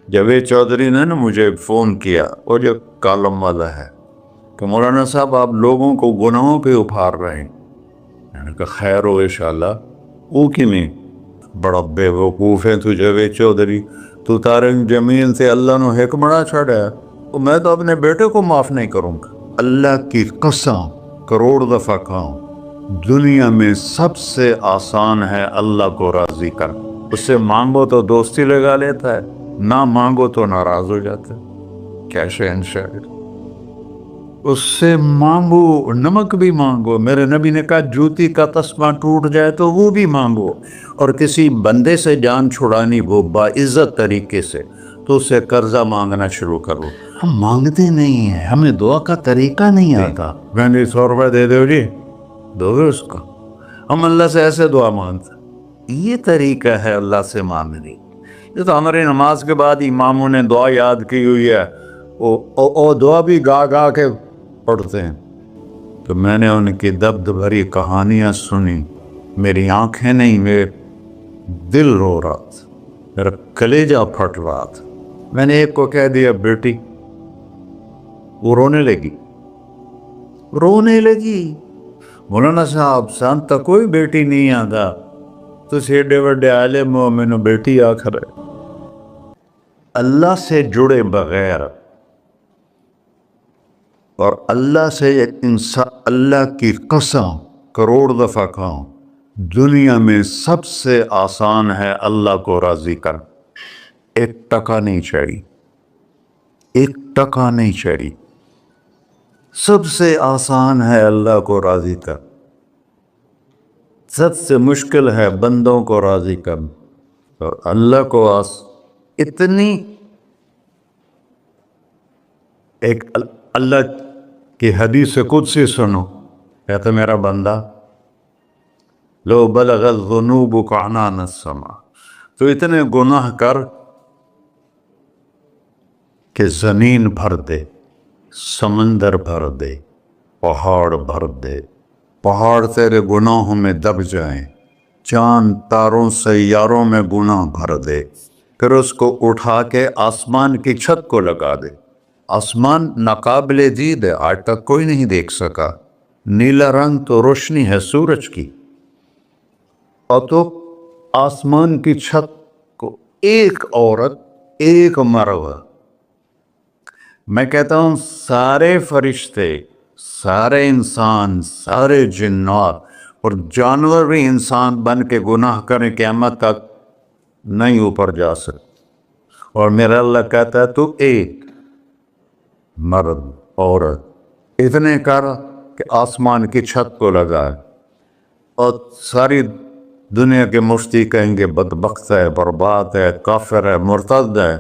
جاوید چودھری نے نا مجھے فون کیا، اور جو کالم والا ہے، کہ مولانا صاحب آپ لوگوں کو گناہوں پہ ابھار رہے ہیں۔ میں نے کہا خیر ہو انشاءاللہ۔ وہ کی نہیں، بڑا بے وقوف ہے تو جاوید چودھری، تو طارق جمیل سے اللہ نے حکمراں چھڑا ہے، تو میں تو اپنے بیٹے کو معاف نہیں کروں گا۔ اللہ کی قسم کروڑ دفعہ کہوں، دنیا میں سب سے آسان ہے اللہ کو راضی کر۔ اس سے مانگو تو دوستی لگا لیتا ہے، نہ مانگو تو ناراض ہو جاتا ہے۔ کیا شہنشاہ! اس سے مانگو، نمک بھی مانگو۔ میرے نبی نے کہا جوتی کا تسمہ ٹوٹ جائے تو وہ بھی مانگو، اور کسی بندے سے جان چھڑانی وہ باعزت طریقے سے، تو اس سے قرضہ مانگنا شروع کرو۔ ہم مانگتے نہیں ہیں، ہمیں دعا کا طریقہ نہیں آتا۔ میں نے 100 روپے دے دو جی، دو گے اس کو؟ ہم اللہ سے ایسے دعا مانگتے ہیں۔ یہ طریقہ ہے اللہ سے مانگنے۔ یہ تو ہماری نماز کے بعد اماموں نے دعا یاد کی ہوئی ہے، وہ دعا بھی گا گا کے پڑھتے ہیں۔ تو میں نے ان کی درد بھری کہانیاں سنی، میری آنکھیں نہیں، میرے دل رو رہا تھا، میرا کلیجہ پھٹ رہا تھا۔ میں نے ایک کو کہہ دیا بیٹی، وہ رونے لگی۔ مولانا صاحب سان تا کوئی بیٹی نہیں آتا، تو سیڈے وڈے عالم ہو، میں نے بیٹی آخر ہے۔ اللہ سے جڑے بغیر اور اللہ سے انسان، اللہ کی قسم کروڑ دفعہ کہوں، دنیا میں سب سے آسان ہے اللہ کو راضی کر۔ 1 ٹکا نہیں چاہیے، 1 ٹکا نہیں چاہیے۔ سب سے آسان ہے اللہ کو راضی کر، سب سے مشکل ہے بندوں کو راضی کر، اور اللہ کو اتنی ایک اللہ کی حدیث قدسی سنو، کہتا میرا بندہ لو بلغ الذنوب عنان السماء، تو اتنے گناہ کر کہ زمین بھر دے، سمندر بھر دے، پہاڑ بھر دے، پہاڑ تیرے گناہوں میں دب جائیں، چاند تاروں سیاروں میں گناہ بھر دے، پھر اس کو اٹھا کے آسمان کی چھت کو لگا دے۔ آسمان ناقابل دید ہے، آج تک کوئی نہیں دیکھ سکا، نیلا رنگ تو روشنی ہے سورج کی، اور تو آسمان کی چھت کو ایک عورت، ایک مرد، میں کہتا ہوں سارے فرشتے، سارے انسان، سارے جنات اور جانور بھی انسان بن کے گناہ کریں، قیامت تک نہیں اوپر جا سکتے، اور میرا اللہ کہتا ہے تو ایک مرد عورت اتنے کر کہ آسمان کی چھت کو لگائے، اور ساری دنیا کے مفتی کہیں گے بدبخت ہے، برباد ہے، کافر ہے، مرتد ہے،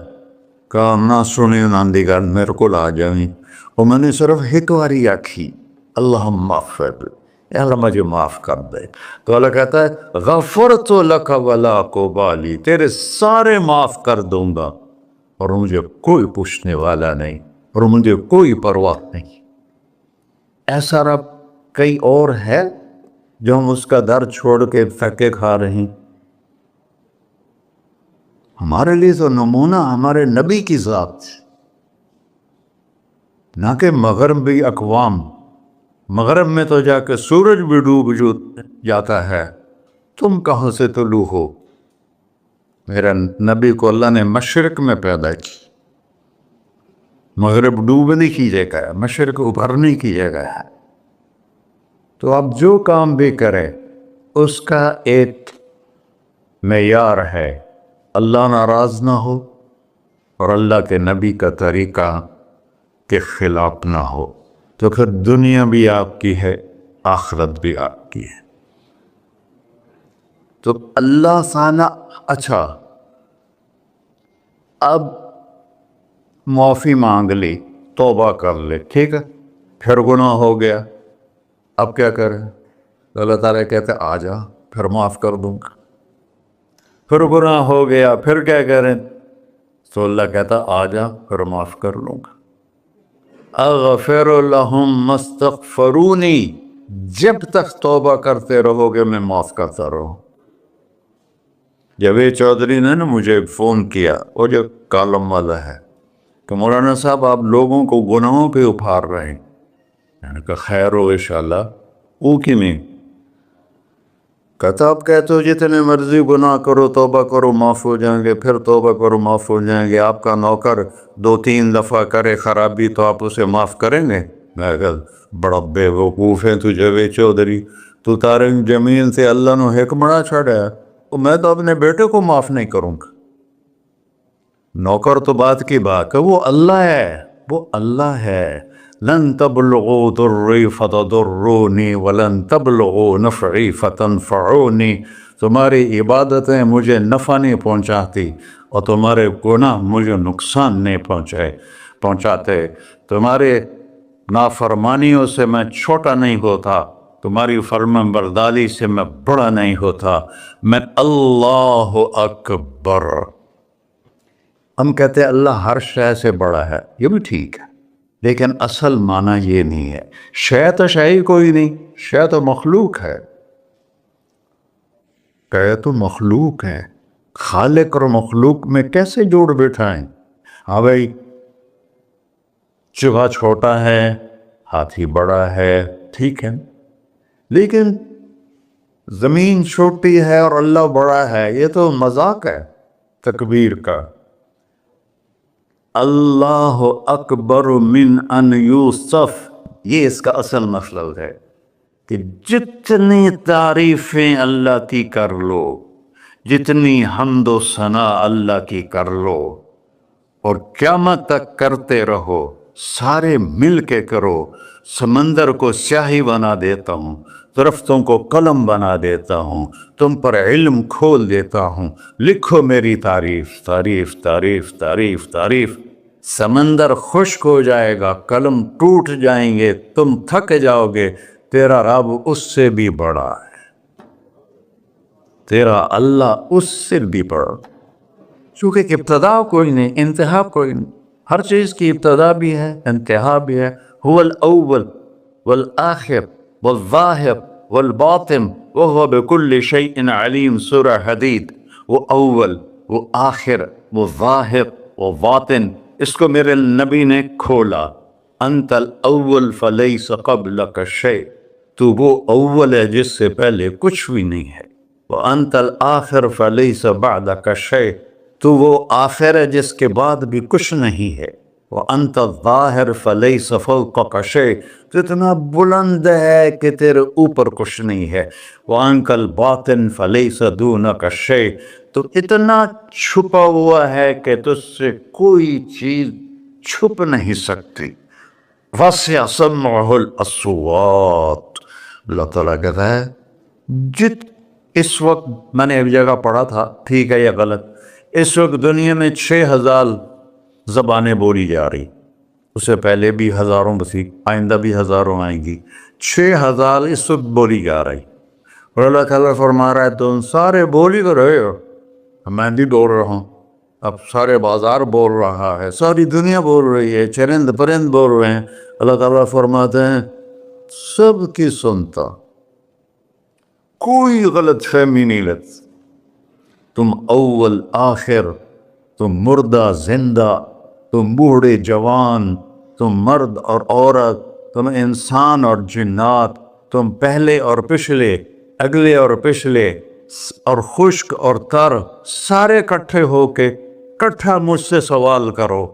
کہا نہ سنی نہ دیگر میرے کو آ جائیں، اور میں نے صرف ایک باری آکھی اللہم اغفر، اے اللہ مجھے معاف کر دے، تو اللہ کہتا ہے غفرت لک ولا ابالی، تیرے سارے معاف کر دوں گا، اور مجھے کوئی پوچھنے والا نہیں، اور مجھے کوئی پرواہ نہیں۔ ایسا رب کئی اور ہے جو ہم اس کا در چھوڑ کے پھکے کھا رہے ہیں؟ ہمارے لیے تو نمونہ ہمارے نبی کی ذات، نہ کہ مغربی اقوام۔ مغرب میں تو جا کے سورج بھی ڈوب جاتا ہے، تم کہاں سے طلوع ہو؟ میرا نبی کو اللہ نے مشرق میں پیدا کی، مغرب ڈوبنے کی جگہ ہے، مشرق ابھرنے کی جگہ ہے۔ تو اب جو کام بھی کرے اس کا ایک معیار ہے، اللہ ناراض نہ ہو اور اللہ کے نبی کا طریقہ کے خلاف نہ ہو، تو پھر دنیا بھی آپ کی ہے، آخرت بھی آپ کی ہے۔ تو اللہ سانا اچھا، اب معافی مانگ لی، توبہ کر لے، ٹھیک ہے، پھر گناہ ہو گیا، اب کیا کریں؟ تو اللہ تعالیٰ کہتے آ جا، پھر معاف کر دوں گا۔ پھر گناہ ہو گیا، پھر کیا کریں؟ تو اللہ کہتا آ جا، پھر معاف کر لوں گا۔ اغفر لہم مستغفرونی، جب تک توبہ کرتے رہو گے میں معاف کرتا رہوں۔ جاوید چودھری نے نا مجھے فون کیا، وہ جو کالم والا ہے، کہ مولانا صاحب آپ لوگوں کو گناہوں پہ ابھار رہے ہیں۔ میں نے کہا خیر ہو انشاءاللہ، او کی میں کہتا آپ کہتے ہو جتنے مرضی گناہ کرو توبہ کرو معاف ہو جائیں گے، پھر توبہ کرو معاف ہو جائیں گے، آپ کا نوکر 2-3 دفعہ کرے خرابی تو آپ اسے معاف کریں گے؟ میں کہا بڑا بے وقوف ہے تو جاوید چودھری، تو تارے زمین سے اللہ نے حکمڑا چھڑا، تو میں تو اپنے بیٹے کو معاف نہیں کروں گا۔ نوکر تو بات کی بات ہے، وہ اللہ ہے، وہ اللہ ہے۔ لن تبلغوا ضری فتضرونی ولن تبلغوا نفعی فتنفعونی، تمہاری عبادتیں مجھے نفع نہیں پہنچاتی اور تمہارے گناہ مجھے نقصان نہیں پہنچاتے، تمہارے نافرمانیوں سے میں چھوٹا نہیں ہوتا، تمہاری فرمان برداری سے میں بڑا نہیں ہوتا، میں اللہ اکبر۔ ہم کہتے ہیں اللہ ہر شے سے بڑا ہے، یہ بھی ٹھیک ہے، لیکن اصل معنی یہ نہیں ہے۔ شے تو شے ہی کوئی نہیں، شے تو مخلوق ہے، شے تو مخلوق ہے، خالق اور مخلوق میں کیسے جوڑ بیٹھائیں؟ ہاں بھائی، چوہا چھوٹا ہے، ہاتھی بڑا ہے، ٹھیک ہے، لیکن زمین چھوٹی ہے اور اللہ بڑا ہے، یہ تو مذاق ہے تکبیر کا۔ اللہ اکبر من ان یوصف، یہ اس کا اصل مطلب ہے کہ جتنی تعریفیں اللہ کی کر لو، جتنی حمد و ثنا اللہ کی کر لو اور قیامت تک کرتے رہو، سارے مل کے کرو، سمندر کو سیاہی بنا دیتا ہوں، درختوں کو قلم بنا دیتا ہوں، تم پر علم کھول دیتا ہوں، لکھو میری تعریف، تعریف تعریف تعریف تعریف۔ سمندر خشک ہو جائے گا، قلم ٹوٹ جائیں گے، تم تھک جاؤ گے، تیرا رب اس سے بھی بڑا ہے، تیرا اللہ اس سے بھی بڑا، چونکہ ابتدا کوئی نہیں، انتہا کوئی نہیں، ہر چیز کی ابتدا بھی ہے، انتہا بھی ہے۔ هو الاول والآخر والظاہر والباطن وهو بكل شيء علیم، سورہ حدید۔ وہ اول، وہ آخر، وہ ظاہر، وہ باطن، اس کو میرے نبی نے کھولا۔ انت الاول فلیس قبلک شیء، تو وہ اول ہے جس سے پہلے کچھ بھی نہیں ہے۔ وانت الآخر فلیس بعدک شیء، تو وہ آخر ہے جس کے بعد بھی کچھ نہیں ہے۔ وانت الظاہر فلیس فوقک شیء، تو اتنا بلند ہے کہ تیرے اوپر کچھ نہیں ہے۔ وانت الباطن فلیس دونک شیء، تو اتنا چھپا ہوا ہے کہ تجھ سے کوئی چیز چھپ نہیں سکتی۔ وسع سمعہ الاصوات، اللہ تعالیٰ کہتا ہے اس وقت میں نے ایک جگہ پڑھا تھا، ٹھیک ہے یا غلط، اس وقت دنیا میں 6000 زبانیں بولی جا رہی، اس سے پہلے بھی ہزاروں بسی، آئندہ بھی ہزاروں آئیں گی، 6000 اس وقت بولی جا رہی، اور اللہ تعالیٰ فرما رہا ہے تم سارے بولی تو رہے ہو، میں بھی بول رہا ہوں، اب سارے بازار بول رہا ہے، ساری دنیا بول رہی ہے، چرند پرند بول رہے ہیں، اللہ تعالیٰ فرماتے ہیں سب کی سنتا، کوئی غلط فہمی نہیں لگتی، تم اول آخر، تم مردہ زندہ، تم بوڑھے جوان، تم مرد اور عورت، تم انسان اور جنات، تم پہلے اور پچھلے، اگلے اور پچھلے، اور خشک اور تر، سارے کٹھے ہو کے کٹھا مجھ سے سوال کرو۔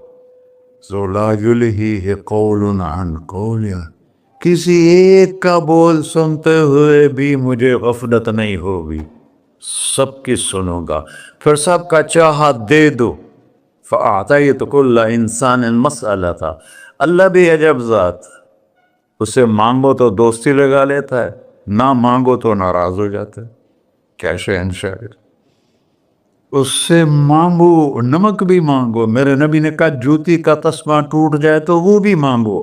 ذو لا یلہیہ قول عن قول، کسی ایک کا بول سنتے ہوئے بھی مجھے غفلت نہیں ہوگی، سب کی سنوں گا، پھر سب کا چاہا دے دو۔ فَأَعْطَيْتُ كُلَّ إِنسَانٍ مَسْأَلَةً، اللہ بھی عجب ذات، اسے مانگو تو دوستی لگا لیتا ہے، نہ مانگو تو ناراض ہو جاتا ہے، کیا شہنشاہ، اس سے مانگو، نمک بھی مانگو، میرے نبی نے کہا جوتی کا تسمہ ٹوٹ جائے تو وہ بھی مانگو،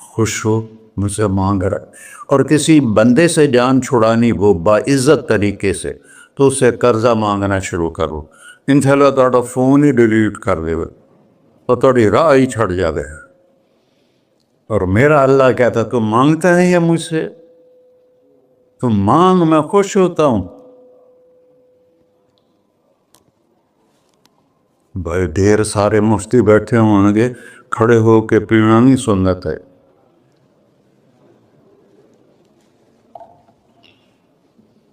خوش ہو مجھ سے مانگ رہا ہے۔ اور کسی بندے سے جان چھڑانی وہ باعزت طریقے سے، تو اسے قرضہ مانگنا شروع کرو، انشاءاللہ تھوڑا فون ہی ڈیلیٹ کر دے اور تھوڑی راہ ہی چھڑ جاوے۔ اور میرا اللہ کہتا تم مانگتا ہے یا مجھ سے، تم مانگ، میں خوش ہوتا ہوں، بھائی ڈھیر سارے مفتی بیٹھے ہوں گے، کھڑے ہو کے پینا نہیں سنت ہے.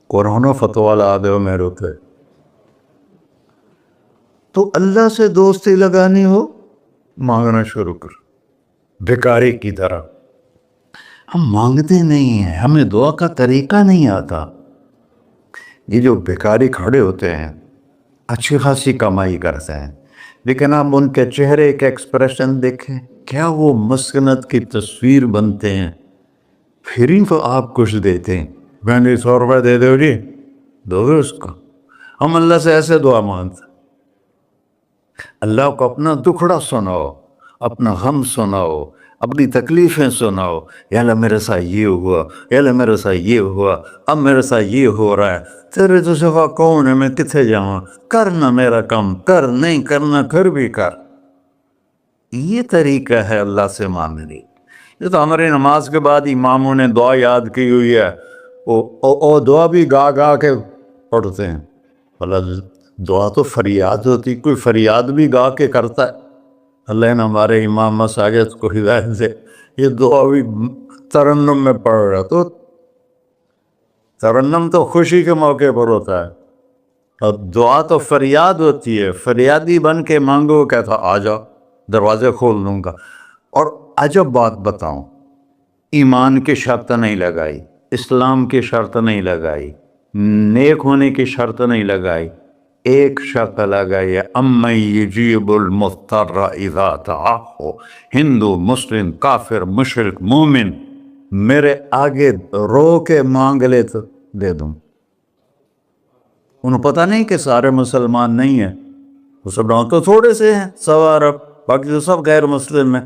قرآن و فتویٰ لا دو میرے پہ. تو اللہ سے دوستی لگانی ہو مانگنا شروع کر، بھکاری کی طرح. ہم مانگتے نہیں ہیں، ہمیں دعا کا طریقہ نہیں آتا. یہ جو بھکاری کھڑے ہوتے ہیں اچھی خاصی کمائی کرتے ہیں، لیکن آپ ان کے چہرے کے ایکسپریشن دیکھیں، کیا وہ مسکنت کی تصویر بنتے ہیں. پھر ہی تو آپ کچھ دیتے ہیں. میں نے 100 روپے دے دو جی، دو گے اس کو. ہم اللہ سے ایسے دعا مانگتے ہیں. اللہ کو اپنا دکھڑا سناؤ، اپنا غم سناؤ، اپنی تکلیفیں سناؤ. یا اللہ میرے ساتھ یہ ہوا، یا اللہ میرے ساتھ یہ ہوا، اب میرے ساتھ یہ ہو رہا ہے. تیرے تو سوا کون ہے، میں کتنے جاؤں؟ کرنا میرا کام، کر نہیں کرنا پھر بھی کر. یہ طریقہ ہے اللہ سے مانگنے. یہ تو ہماری نماز کے بعد اماموں نے دعا یاد کی ہوئی ہے، وہ دعا بھی گا گا کے پڑھتے ہیں. اللہ دعا تو فریاد ہوتی، کوئی فریاد بھی گا کے کرتا ہے. اللہ نے ہمارے امام مساجد کو ہدایت دے، یہ دعا بھی ترنم میں پڑھ رہا. تو ترنم تو خوشی کے موقع پر ہوتا ہے، اور دعا تو فریاد ہوتی ہے. فریادی بن کے مانگو، کہتا آ جاؤ دروازے کھول دوں گا. اور عجب بات بتاؤں، ایمان کی شرط نہیں لگائی، اسلام کی شرط نہیں لگائی، نیک ہونے کی شرط نہیں لگائی. ایک شرط لگائی ہے، امن یجیب المضطر اذا دعاہ. ہندو، مسلم، کافر، مشرک، مومن میرے آگے رو کے مانگ لے تو دے دوں. انہوں پتہ نہیں کہ سارے مسلمان نہیں ہیں، وہ سب تو تھوڑے سے ہیں، 100 ارب، باقی تو سب غیر مسلم ہیں.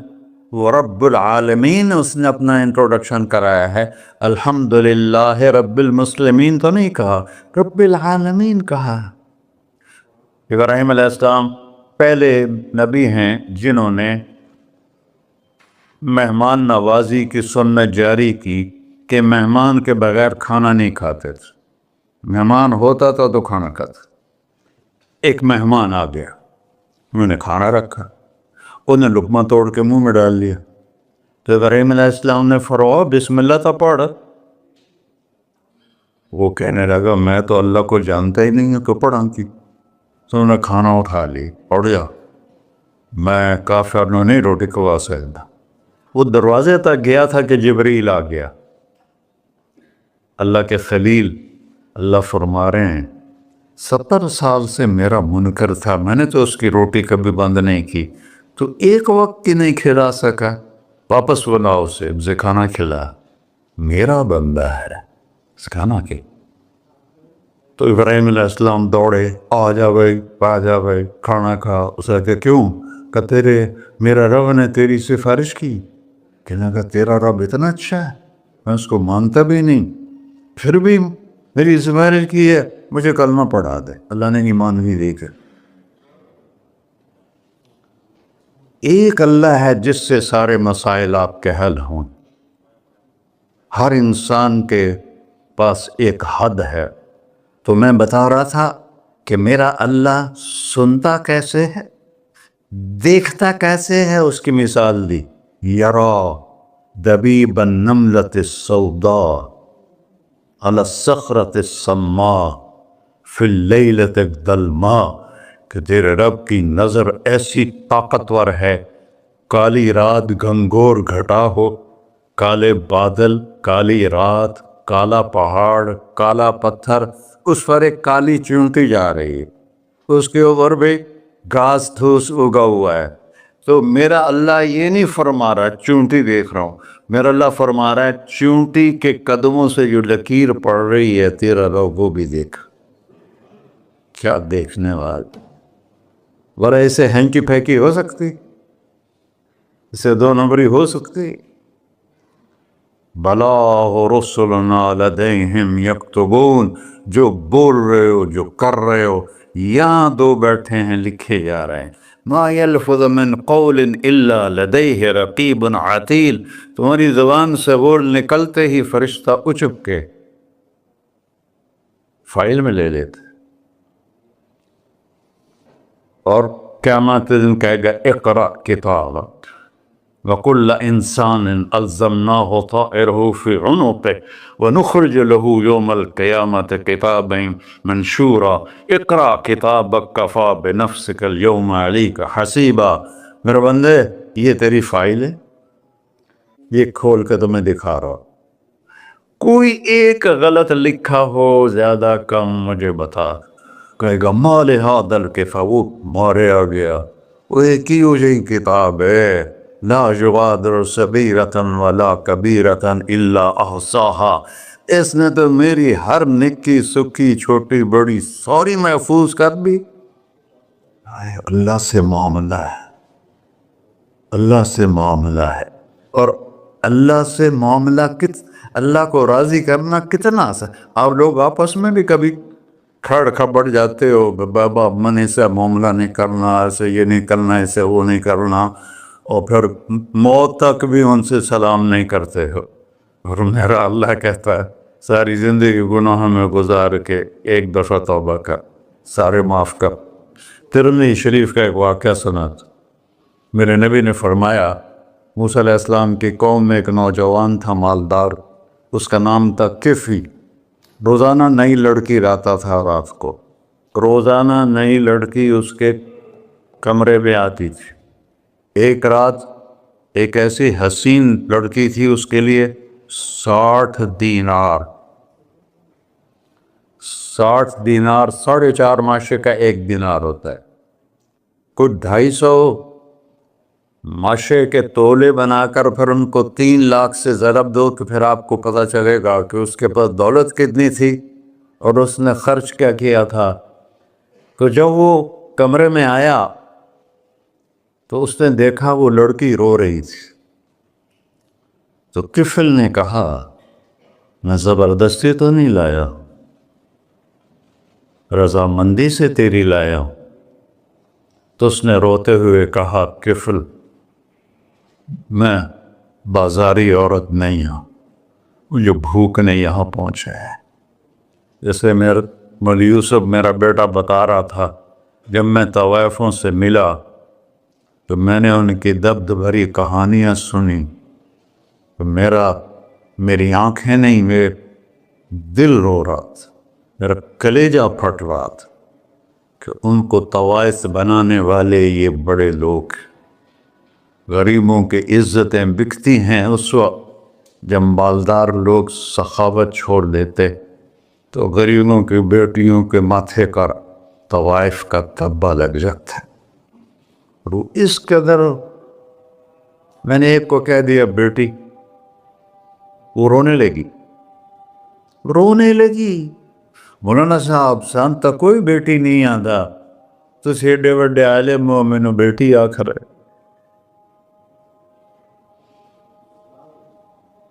وہ رب العالمین اس نے اپنا انٹروڈکشن کرایا ہے. الحمدللہ رب المسلمین تو نہیں کہا، رب العالمین کہا. ابراہیم علیہ السلام پہلے نبی ہیں جنہوں نے مہمان نوازی کی سنت جاری کی کہ مہمان کے بغیر کھانا نہیں کھاتے تھے. مہمان ہوتا تھا تو کھانا کھاتے. ایک مہمان آ گیا، انہوں نے کھانا رکھا، انہوں نے لقمہ توڑ کے منہ میں ڈال لیا. تو ابراہیم علیہ السلام نے فرمایا بسم اللہ تو پڑھ. وہ کہنے لگا میں تو اللہ کو جانتا ہی نہیں ہوں کہ پڑھا کی. تو انہوں نے کھانا اٹھا لی، پڑھ جا، میں کافر نو نہیں روٹی کھوا سکتا. وہ دروازے تک گیا تھا کہ جبریل آ گیا، اللہ کے خلیل. اللہ فرما رہے ہیں 70 سال سے میرا منکر تھا، میں نے تو اس کی روٹی کبھی بند نہیں کی، تو ایک وقت کی نہیں کھلا سکا. واپس بلا اسے کھانا کھلا، میرا بندہ ہے، کھانا کے. تو ابراہیم علیہ السلام دوڑے، آ جا بھائی، آ جا بھائی، کھانا کھا. اسے کہ کیوں؟ کہ تیرے میرا رب نے تیری سفارش کی. کہنے کا تیرا رب اتنا اچھا ہے، میں اس کو مانتا بھی نہیں، پھر بھی میری سفارش کی ہے، مجھے کلمہ پڑھا دے. اللہ نے ایمان بھی دے کر. ایک اللہ ہے جس سے سارے مسائل آپ کے حل ہوں. ہر انسان کے پاس ایک حد ہے. تو میں بتا رہا تھا کہ میرا اللہ سنتا کیسے ہے، دیکھتا کیسے ہے، اس کی مثال دی. یرا دبیب النملۃ السوداء علی الصخرۃ الصماء فی اللیلۃ الظلماء. کہ تیرے رب کی نظر ایسی طاقتور ہے، کالی رات گھنگور گھٹا ہو، کالے بادل، کالی رات، کالا پہاڑ، کالا پتھر، اس پر ایک کالی چیونٹی جا رہی ہے، اس کے اوپر بھی گھاس دھوس اگا ہوا ہے. تو میرا اللہ یہ نہیں فرما رہا چونٹی دیکھ رہا ہوں، میرا اللہ فرما رہا ہے چونٹی کے قدموں سے جو لکیر پڑ رہی ہے تیرا رب وہ بھی دیکھ. کیا دیکھنے والا! ورہ اسے ہینکی پھینکی ہو سکتی، اسے 2 نمبری ہو سکتی. بلاغ رسلنا لدیہم یکتبون. جو بول رہے ہو، جو کر رہے ہو، یہاں 2 بیٹھے ہیں، لکھے جا رہے ہیں. ما یلفظ من قول الا لدیہ رقیب عتید. تمہاری زبان سے بول نکلتے ہی فرشتہ اچک کے فائل میں لے لیتے. اور قیامت کے دن کہے گا اقرأ کتابک وَكُلَّ إِنسَانٍ أَلْزَمْنَاهُ طَائِرَهُ فِي عُنُقِهِ وَنُخْرِجُ لَهُ يَوْمَ الْقِيَامَةِ كِتَابًا مَنْشُورًا اقرأ کتابک کفیٰ بنفسک اليوم علیک حسیبا۔ میرے بندے یہ تیری فائل ہے، یہ کھول کے تمہیں دکھا رہا ہوں، کوئی ایک غلط لکھا ہو زیادہ کم مجھے بتا۔ کہے گا ما لہذا الکتاب، وہ مارے آ گیا، وہ ایک ہی ہو جائیں کتاب ہے، لا یغادر صغیرۃ ولا کبیرۃ الا احصاها، اس نے تو میری ہر نکی سکی چھوٹی بڑی ساری محفوظ کر دی۔ اللہ سے معاملہ ہے، اللہ سے معاملہ ہے، اور اللہ سے معاملہ اللہ کو راضی کرنا کتنا آسان۔ آپ لوگ آپس میں بھی کبھی کھڑ کھپڑ جاتے ہو، بابا من ایسا معاملہ نہیں کرنا، ایسے یہ نہیں کرنا، ایسے وہ نہیں کرنا، اور پھر موت تک بھی ان سے سلام نہیں کرتے ہو۔ اور میرا اللہ کہتا ہے ساری زندگی گناہ میں گزار کے ایک دفعہ توبہ کر، سارے معاف کر۔ ترمذی شریف کا ایک واقعہ سنا تھا، میرے نبی نے فرمایا موسیٰ علیہ السلام کی قوم میں ایک نوجوان تھا مالدار، اس کا نام تھا کفی۔ روزانہ نئی لڑکی لاتا تھا، رات کو روزانہ نئی لڑکی اس کے کمرے میں آتی تھی۔ ایک رات ایک ایسی حسین لڑکی تھی، اس کے لیے 60 دینار 4.5 ماشے کا ایک دینار ہوتا ہے، کچھ 250 ماشے کے تولے بنا کر پھر ان کو 3 لاکھ سے ضرب دو تو پھر آپ کو پتہ چلے گا کہ اس کے پاس دولت کتنی تھی اور اس نے خرچ کیا کیا تھا۔ تو جب وہ کمرے میں آیا تو اس نے دیکھا وہ لڑکی رو رہی تھی، تو کفل نے کہا میں زبردستی تو نہیں لایا، رضامندی سے تیری لایا ہوں۔ تو اس نے روتے ہوئے کہا کفل میں بازاری عورت نہیں ہوں، مجھے بھوک نے یہاں پہنچا ہے۔ جیسے مولوی یوسف میرا بیٹا بتا رہا تھا، جب میں طوائفوں سے ملا تو میں نے ان کی درد بھری کہانیاں سنی تو میری آنکھیں نہیں، میرے دل رو رہا تھا، میرا کلیجہ پھٹ رہا تھا کہ ان کو طوائف بنانے والے یہ بڑے لوگ، غریبوں کی عزتیں بکتی ہیں۔ اس وقت جب مالدار لوگ سخاوت چھوڑ دیتے تو غریبوں کی بیٹیوں کے ماتھے پر طوائف کا تبا لگ جاتا ہے۔ اور اس قدر میں نے ایک کو کہہ دیا بیٹی، وہ رونے لگی، مولانا صاحب سان تا کوئی بیٹی نہیں آتا، تو ایڈے وڈے عالم ہو، مینوں بیٹی آخر ہے۔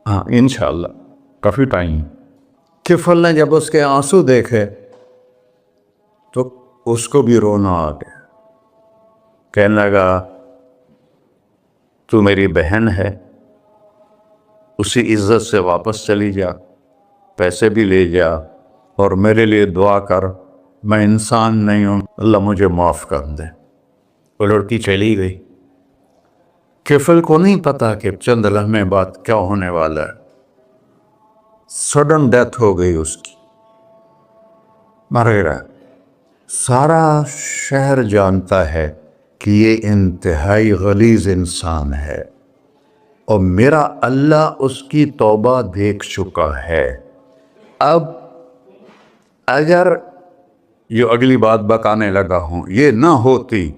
ہاں انشاءاللہ کافی ٹائم۔ کفل نے جب اس کے آنسو دیکھے تو اس کو بھی رونا آ گیا، کہنے لگا تو میری بہن ہے، اسی عزت سے واپس چلی جا، پیسے بھی لے جا اور میرے لیے دعا کر، میں انسان نہیں ہوں، اللہ مجھے معاف کر دے۔ وہ لڑکی چلی گئی۔ کفل کو نہیں پتا کہ چند لمحے بعد کیا ہونے والا ہے، سڈن ڈیتھ ہو گئی اس کی، مر گیا۔ سارا شہر جانتا ہے کہ یہ انتہائی غلیظ انسان ہے اور میرا اللہ اس کی توبہ دیکھ چکا ہے۔ اب اگر یہ اگلی بات بتانے لگا ہوں یہ نہ ہوتی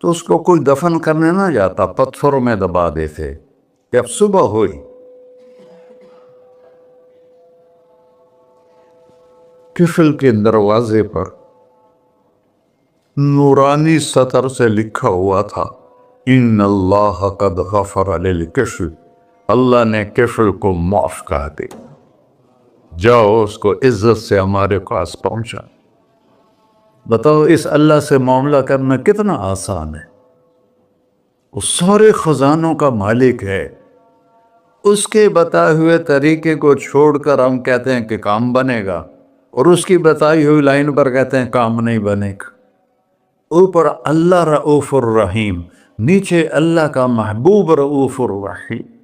تو اس کو کوئی دفن کرنے نہ جاتا، پتھروں میں دبا دیتے۔ جب صبح ہوئی کفل کے دروازے پر نورانی سطر سے لکھا ہوا تھا ان اللہ قد غفر للکفل، اللہ نے کفل کو معاف کر دی، جاؤ اس کو عزت سے ہمارے پاس پہنچا۔ بتاؤ اس اللہ سے معاملہ کرنا کتنا آسان ہے۔ وہ سارے خزانوں کا مالک ہے، اس کے بتائے ہوئے طریقے کو چھوڑ کر ہم کہتے ہیں کہ کام بنے گا، اور اس کی بتائی ہوئی لائن پر کہتے ہیں کام نہیں بنے گا۔ اوپر اللہ رؤوف الرحیم، نیچے اللہ کا محبوب رؤوف الرحیم۔